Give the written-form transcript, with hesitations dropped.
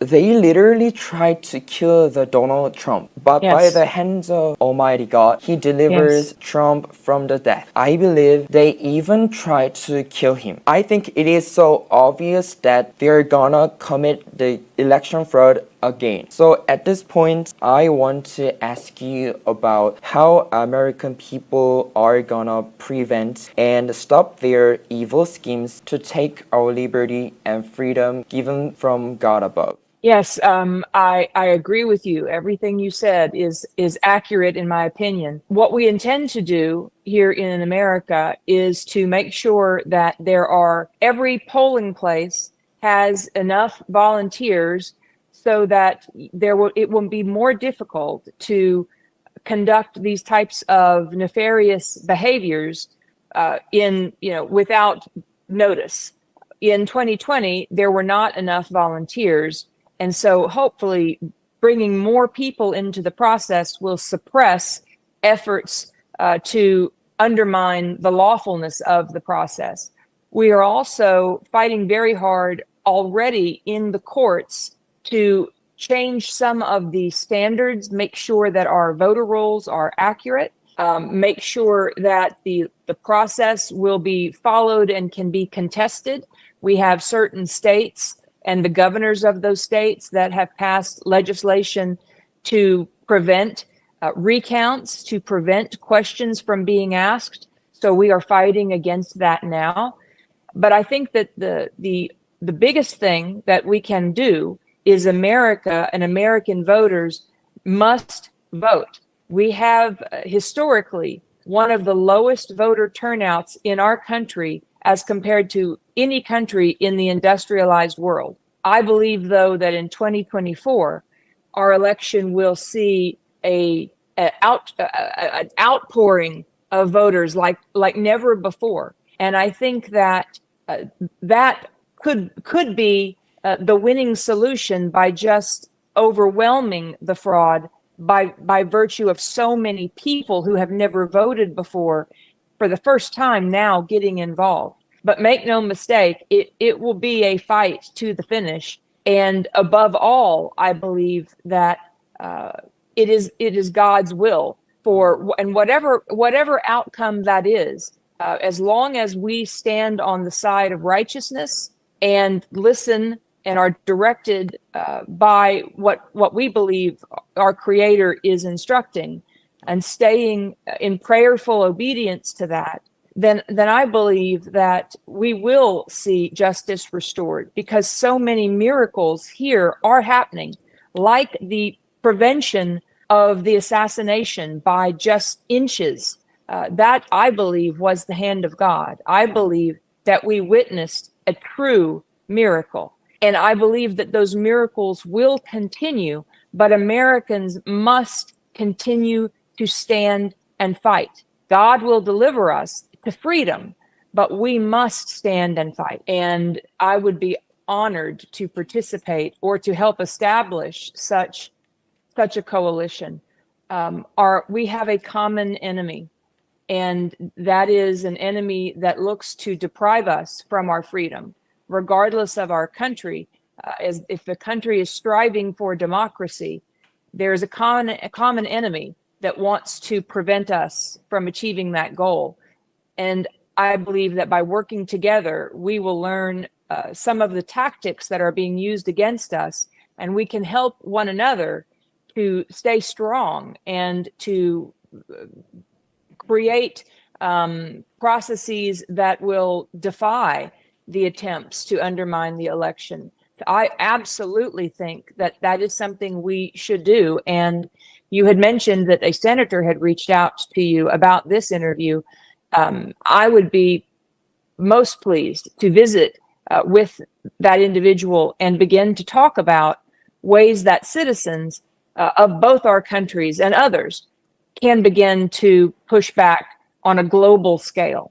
They literally tried to kill the Donald Trump, but by Yes. the hands of Almighty God, He delivers Yes. Trump from the death. I believe they even tried to kill him. I think it is so obvious that they're gonna commit the election fraud again. So at this point, I want to ask you about how American people are gonna prevent and stop their evil schemes to take our liberty and freedom given from God above. Yes, I agree with you. Everything you said is accurate in my opinion. What we intend to do here in America is to make sure that every polling place has enough volunteers so that it will be more difficult to conduct these types of nefarious behaviors without notice. In 2020, there were not enough volunteers. And so hopefully bringing more people into the process will suppress efforts to undermine the lawfulness of the process. We are also fighting very hard already in the courts to change some of the standards, make sure that our voter rolls are accurate, make sure that the process will be followed and can be contested. We have certain states and the governors of those states that have passed legislation to prevent recounts, to prevent questions from being asked. So we are fighting against that now. But I think that the biggest thing that we can do is America and American voters must vote. We have historically one of the lowest voter turnouts in our country as compared to any country in the industrialized world. I believe, though, that in 2024, our election will see an outpouring of voters like never before. And I think that that could be the winning solution by just overwhelming the fraud by virtue of so many people who have never voted before for the first time now getting involved. But make no mistake, it will be a fight to the finish. And above all, I believe that it is God's will and whatever outcome that is, as long as we stand on the side of righteousness and listen and are directed by what we believe our Creator is instructing, and staying in prayerful obedience to that, then I believe that we will see justice restored, because so many miracles here are happening, like the prevention of the assassination by just inches. That, I believe, was the hand of God. I believe that we witnessed a true miracle. And I believe that those miracles will continue, but Americans must continue to stand and fight. God will deliver us to freedom, but we must stand and fight. And I would be honored to participate or to help establish such a coalition. We have a common enemy, and that is an enemy that looks to deprive us from our freedom, regardless of our country. If the country is striving for democracy, there is a common enemy that wants to prevent us from achieving that goal. And I believe that by working together, we will learn some of the tactics that are being used against us, and we can help one another to stay strong and to create processes that will defy the attempts to undermine the election. I absolutely think that is something we should do. And you had mentioned that a senator had reached out to you about this interview. I would be most pleased to visit with that individual and begin to talk about ways that citizens of both our countries and others can begin to push back on a global scale.